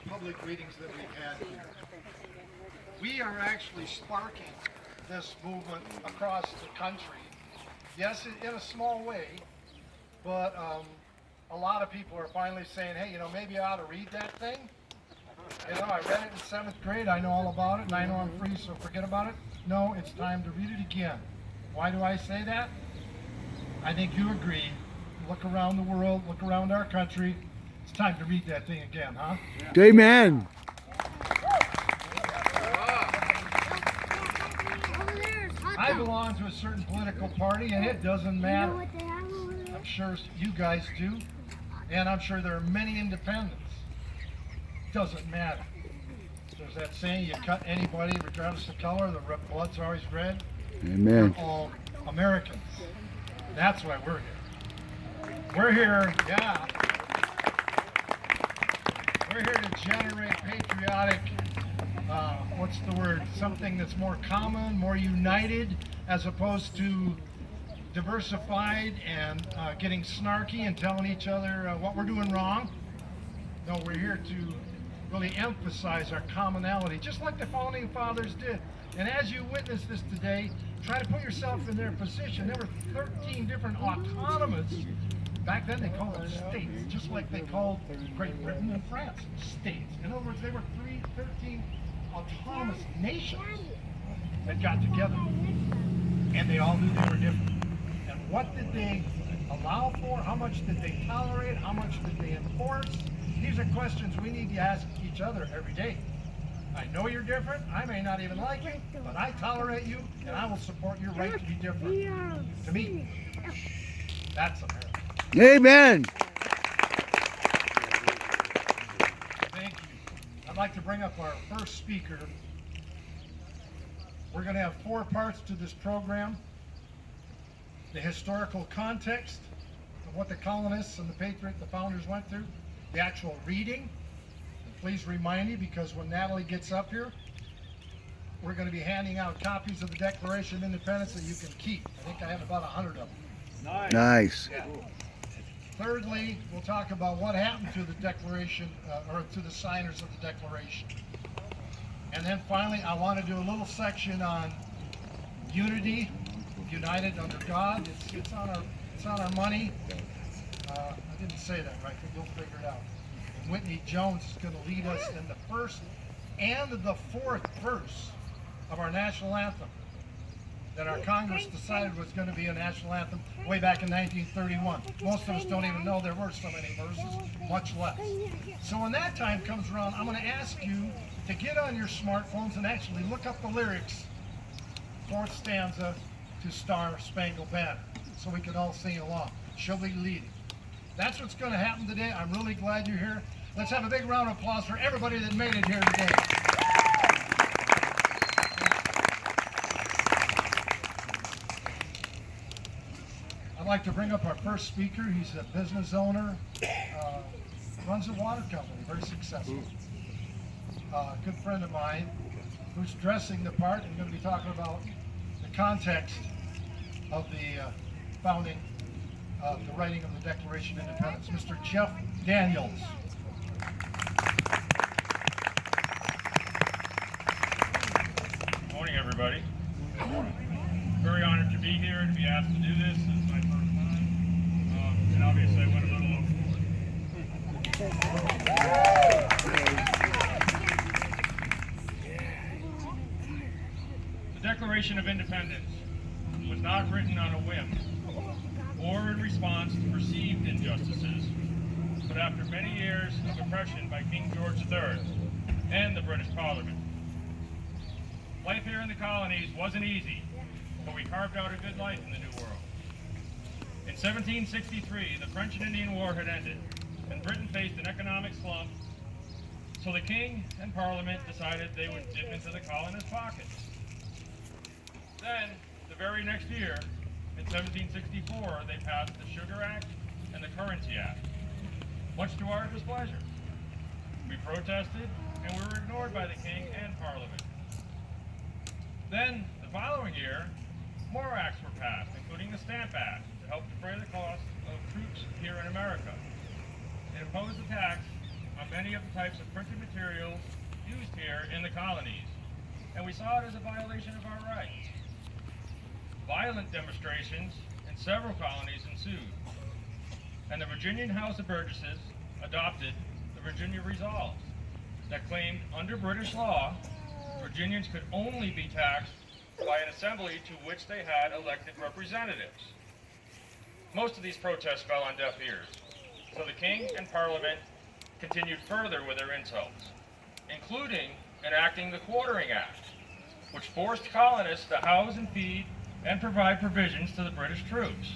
public meetings that we've had here. We are actually sparking this movement across the country. Yes, in a small way, but a lot of people are finally saying, hey, maybe I ought to read that thing. I read it in 7th grade, I know all about it, and I know I'm free, so forget about it. No, it's time to read it again. Why do I say that? I think you agree. Look around the world, look around our country. It's time to read that thing again, huh? Yeah. Amen. I belong to a certain political party, and it doesn't matter. I'm sure you guys do, and I'm sure there are many independents. Doesn't matter. There's that saying, you cut anybody regardless of color, the blood's always red. Amen. We're all Americans. That's why we're here. We're here, yeah. We're here to generate patriotic, what's the word, something that's more common, more united, as opposed to diversified and getting snarky and telling each other what we're doing wrong. No, we're here to really emphasize our commonality, just like the Founding Fathers did. And as you witness this today, try to put yourself in their position. There were 13 different autonomous, back then they called them states, just like they called Great Britain and France states. In other words, they were 13 autonomous nations that got together. And they all knew they were different. And what did they allow for? How much did they tolerate? How much did they enforce? These are questions we need to ask each other every day. I know you're different. I may not even like you, but I tolerate you, and I will support your right to be different. To me, that's America. Amen. Thank you. I'd like to bring up our first speaker. We're going to have 4 parts to this program. The historical context of what the colonists and the founders went through. The actual reading. And please remind me, because when Natalie gets up here, we're going to be handing out copies of the Declaration of Independence that you can keep. I think I have about 100 of them. Nice. Yeah. Thirdly, we'll talk about what happened to the Declaration, or to the signers of the Declaration. And then finally, I want to do a little section on unity, united under God. It's on our money. I didn't say that right, but you'll figure it out. And Whitney Jones is going to lead us in the first and the 4th verse of our national anthem that our Congress decided was going to be a national anthem way back in 1931. Most of us don't even know there were so many verses, much less. So when that time comes around, I'm going to ask you to get on your smartphones and actually look up the lyrics, 4th stanza to Star Spangled Banner, so we can all sing along. She'll be leading. That's what's going to happen today. I'm really glad you're here. Let's have a big round of applause for everybody that made it here today. I'd like to bring up our first speaker. He's a business owner, runs a water company, very successful. A good friend of mine who's dressing the part and going to be talking about the context of the founding, the writing of the Declaration of Independence. Mr. Jeff Daniels. Good morning, everybody. Very honored to be here and to be asked to do this. This is my first time. And obviously I went a little overboard. The Declaration of Independence was not written on a whim or in response to perceived injustices, but after many years of oppression by King George III and the British Parliament. Life here in the colonies wasn't easy, but we carved out a good life in the New World. In 1763, the French and Indian War had ended, and Britain faced an economic slump, so the King and Parliament decided they would dip into the colonists' pockets. Then, the very next year, in 1764, they passed the Sugar Act and the Currency Act, much to our displeasure. We protested, and we were ignored by the King and Parliament. Then, the following year, more acts were passed, including the Stamp Act, to help defray the cost of troops here in America. It imposed a tax on many of the types of printed materials used here in the colonies, and we saw it as a violation of our rights. Violent demonstrations in several colonies ensued, and the Virginian House of Burgesses adopted the Virginia Resolves that claimed under British law, Virginians could only be taxed by an assembly to which they had elected representatives. Most of these protests fell on deaf ears, so the King and Parliament continued further with their insults, including enacting the Quartering Act, which forced colonists to house and feed and provide provisions to the British troops.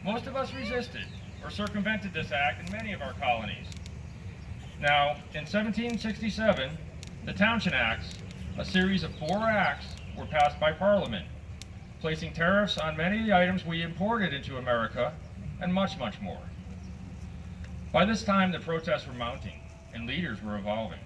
Most of us resisted or circumvented this act in many of our colonies. Now, in 1767, the Townshend Acts, a series of 4 acts, were passed by Parliament, placing tariffs on many of the items we imported into America, and much, much more. By this time, the protests were mounting, and leaders were evolving.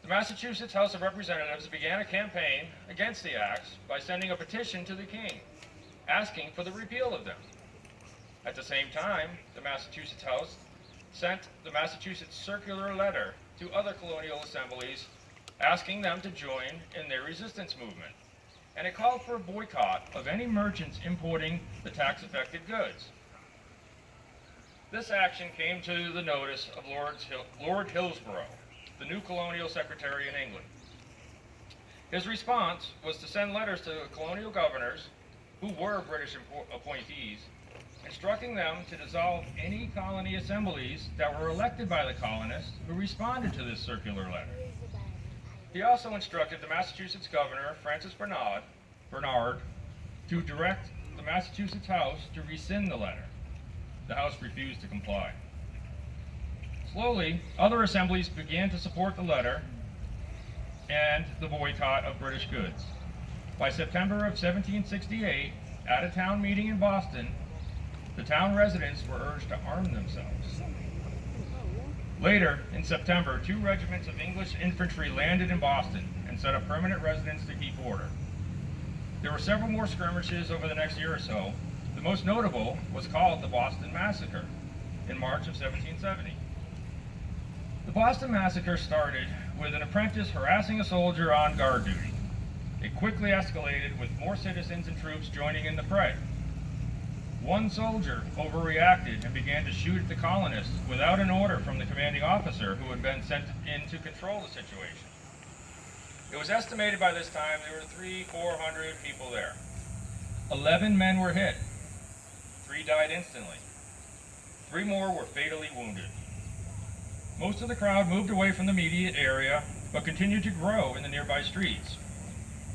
The Massachusetts House of Representatives began a campaign against the acts by sending a petition to the King, asking for the repeal of them. At the same time, the Massachusetts House sent the Massachusetts Circular Letter to other colonial assemblies, asking them to join in their resistance movement, and it called for a boycott of any merchants importing the tax-affected goods. This action came to the notice of Lord Hillsborough, the new colonial secretary in England. His response was to send letters to colonial governors, who were British appointees, instructing them to dissolve any colony assemblies that were elected by the colonists who responded to this circular letter. He also instructed the Massachusetts governor, Francis Bernard, to direct the Massachusetts House to rescind the letter. The House refused to comply. Slowly, other assemblies began to support the letter and the boycott of British goods. By September of 1768, at a town meeting in Boston, the town residents were urged to arm themselves. Later, in September, 2 regiments of English infantry landed in Boston and set up permanent residents to keep order. There were several more skirmishes over the next year or so. The most notable was called the Boston Massacre in March of 1770. The Boston Massacre started with an apprentice harassing a soldier on guard duty. It quickly escalated with more citizens and troops joining in the fray. One soldier overreacted and began to shoot at the colonists without an order from the commanding officer who had been sent in to control the situation. It was estimated by this time there were 300-400 people there. 11 men were hit. 3 died instantly. 3 more were fatally wounded. Most of the crowd moved away from the immediate area, but continued to grow in the nearby streets.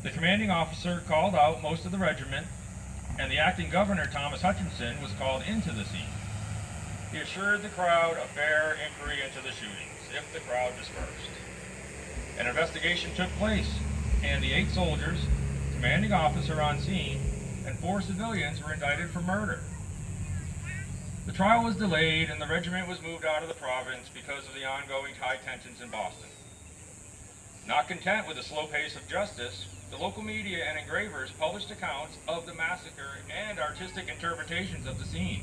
The commanding officer called out most of the regiment, and the acting governor, Thomas Hutchinson, was called into the scene. He assured the crowd a fair inquiry into the shootings, if the crowd dispersed. An investigation took place, and the 8 soldiers, commanding officer on scene, and 4 civilians were indicted for murder. The trial was delayed, and the regiment was moved out of the province because of the ongoing high tensions in Boston. Not content with the slow pace of justice, the local media and engravers published accounts of the massacre and artistic interpretations of the scene.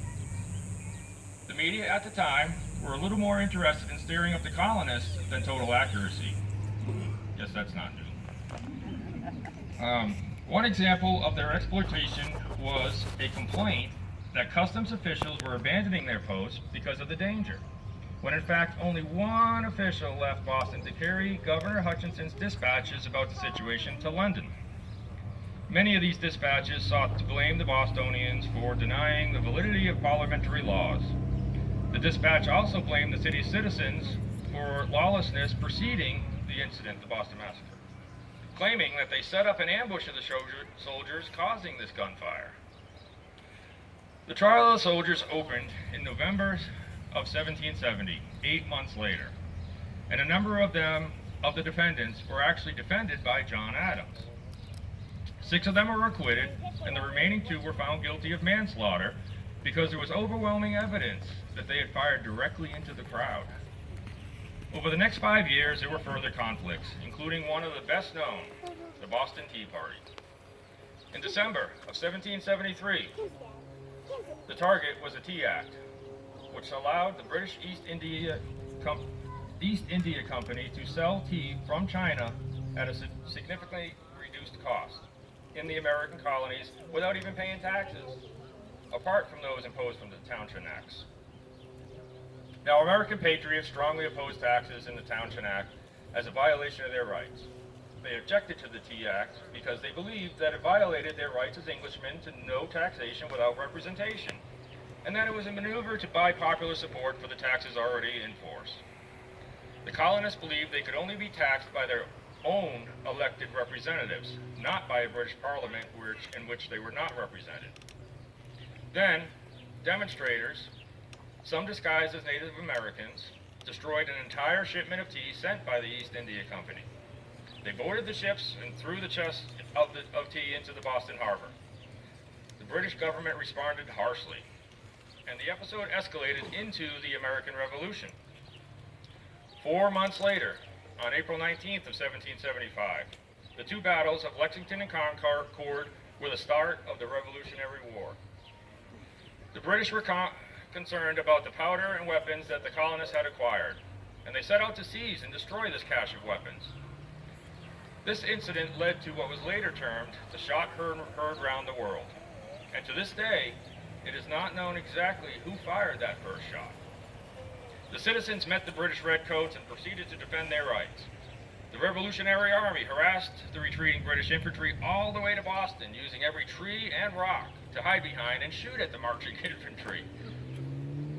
The media at the time were a little more interested in stirring up the colonists than total accuracy. Guess that's not new. One example of their exploitation was a complaint that customs officials were abandoning their posts because of the danger, when in fact only one official left Boston to carry Governor Hutchinson's dispatches about the situation to London. Many of these dispatches sought to blame the Bostonians for denying the validity of parliamentary laws. The dispatch also blamed the city's citizens for lawlessness preceding the incident, the Boston Massacre, claiming that they set up an ambush of the soldiers, causing this gunfire. The trial of the soldiers opened in November of 1770, 8 months later, and a number of the defendants were actually defended by John Adams. 6 of them were acquitted, and the remaining 2 were found guilty of manslaughter because there was overwhelming evidence that they had fired directly into the crowd. Over the next 5 years, there were further conflicts, including one of the best known, the Boston Tea Party. In December of 1773, the target was a Tea Act, which allowed the British East India East India Company to sell tea from China at a significantly reduced cost in the American colonies without even paying taxes, apart from those imposed from the Townshend Acts. Now, American patriots strongly opposed taxes in the Townshend Act as a violation of their rights. They objected to the Tea Act because they believed that it violated their rights as Englishmen to no taxation without representation, and that it was a maneuver to buy popular support for the taxes already in force. The colonists believed they could only be taxed by their own elected representatives, not by a British Parliament in which they were not represented. Then, demonstrators, some disguised as Native Americans, destroyed an entire shipment of tea sent by the East India Company. They boarded the ships and threw the chest of tea into the Boston Harbor. The British government responded harshly, and the episode escalated into the American Revolution. 4 months later, on April 19th of 1775, the two battles of Lexington and Concord were the start of the Revolutionary War. The British were concerned about the powder and weapons that the colonists had acquired, and they set out to seize and destroy this cache of weapons. This incident led to what was later termed the shot heard round the world, and to this day, it is not known exactly who fired that first shot. The citizens met the British redcoats and proceeded to defend their rights. The Revolutionary Army harassed the retreating British infantry all the way to Boston, using every tree and rock to hide behind and shoot at the marching infantry.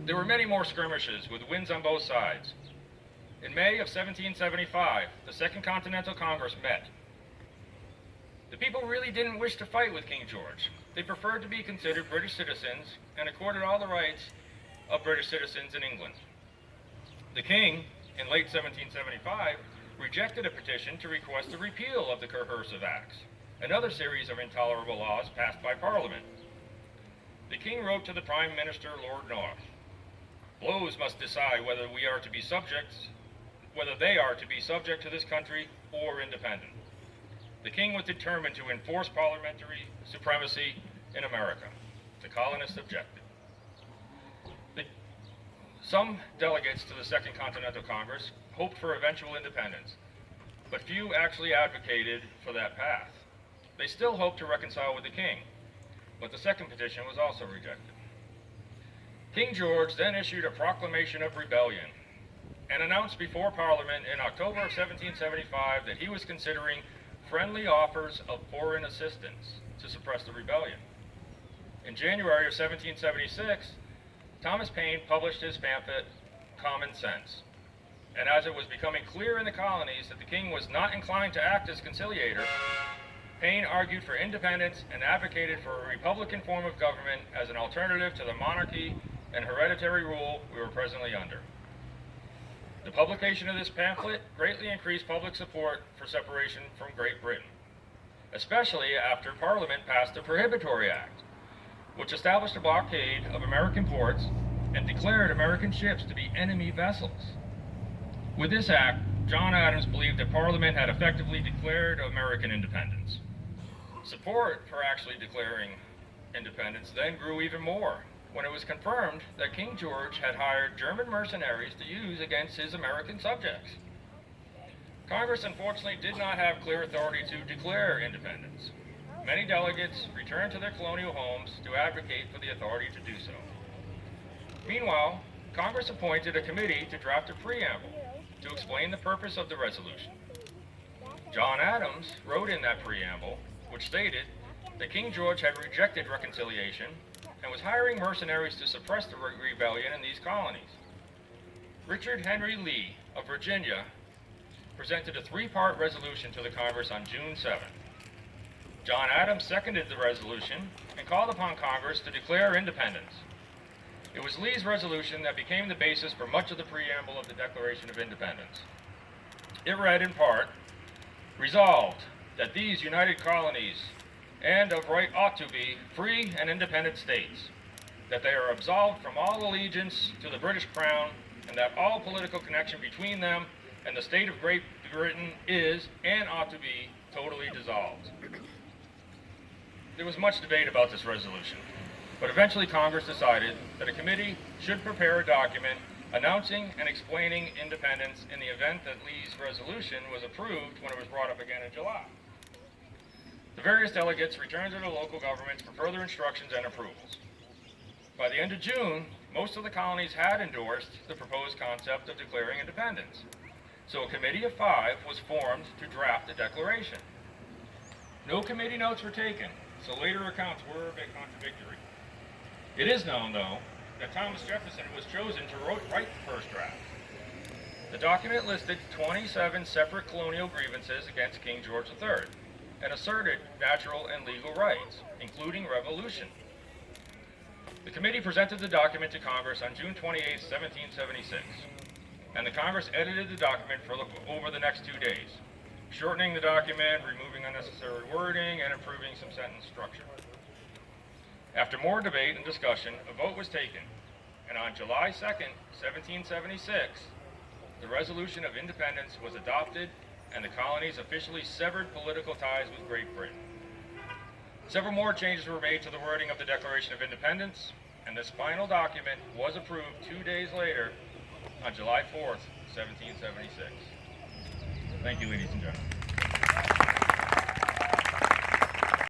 There were many more skirmishes with wins on both sides. In May of 1775, the Second Continental Congress met. The people really didn't wish to fight with King George. They preferred to be considered British citizens and accorded all the rights of British citizens in England. The king, in late 1775, rejected a petition to request the repeal of the Coercive Acts, another series of intolerable laws passed by Parliament. The king wrote to the Prime Minister, Lord North, "Blows must decide whether they are to be subject to this country or independent." The king was determined to enforce parliamentary supremacy in America. The colonists objected. Some delegates to the Second Continental Congress hoped for eventual independence, but few actually advocated for that path. They still hoped to reconcile with the king, but the second petition was also rejected. King George then issued a proclamation of rebellion and announced before Parliament in October of 1775 that he was considering friendly offers of foreign assistance to suppress the rebellion. In January of 1776, Thomas Paine published his pamphlet, Common Sense, and as it was becoming clear in the colonies that the king was not inclined to act as conciliator, Paine argued for independence and advocated for a republican form of government as an alternative to the monarchy and hereditary rule we were presently under. The publication of this pamphlet greatly increased public support for separation from Great Britain, especially after Parliament passed the Prohibitory Act, which established a blockade of American ports and declared American ships to be enemy vessels. With this act, John Adams believed that Parliament had effectively declared American independence. Support for actually declaring independence then grew even more when it was confirmed that King George had hired German mercenaries to use against his American subjects. Congress unfortunately did not have clear authority to declare independence. Many delegates returned to their colonial homes to advocate for the authority to do so. Meanwhile, Congress appointed a committee to draft a preamble to explain the purpose of the resolution. John Adams wrote in that preamble, which stated that King George had rejected reconciliation and was hiring mercenaries to suppress the rebellion in these colonies. Richard Henry Lee of Virginia presented a 3-part resolution to the Congress on June 7th. John Adams seconded the resolution and called upon Congress to declare independence. It was Lee's resolution that became the basis for much of the preamble of the Declaration of Independence. It read in part, "Resolved that these united colonies and of right ought to be free and independent states, that they are absolved from all allegiance to the British Crown, and that all political connection between them and the state of Great Britain is and ought to be totally dissolved." There was much debate about this resolution, but eventually Congress decided that a committee should prepare a document announcing and explaining independence in the event that Lee's resolution was approved when it was brought up again in July. The various delegates returned to their local governments for further instructions and approvals. By the end of June, most of the colonies had endorsed the proposed concept of declaring independence, so a committee of 5 was formed to draft the declaration. No committee notes were taken, so later accounts were a bit contradictory. It is known, though, that Thomas Jefferson was chosen to write the first draft. The document listed 27 separate colonial grievances against King George III and asserted natural and legal rights, including revolution. The committee presented the document to Congress on June 28, 1776, and the Congress edited the document over the next 2 days, shortening the document, removing unnecessary wording, and improving some sentence structure. After more debate and discussion, a vote was taken, and on July 2, 1776, the Resolution of Independence was adopted and the colonies officially severed political ties with Great Britain. Several more changes were made to the wording of the Declaration of Independence, and this final document was approved 2 days later on July 4th, 1776. Thank you, ladies and gentlemen.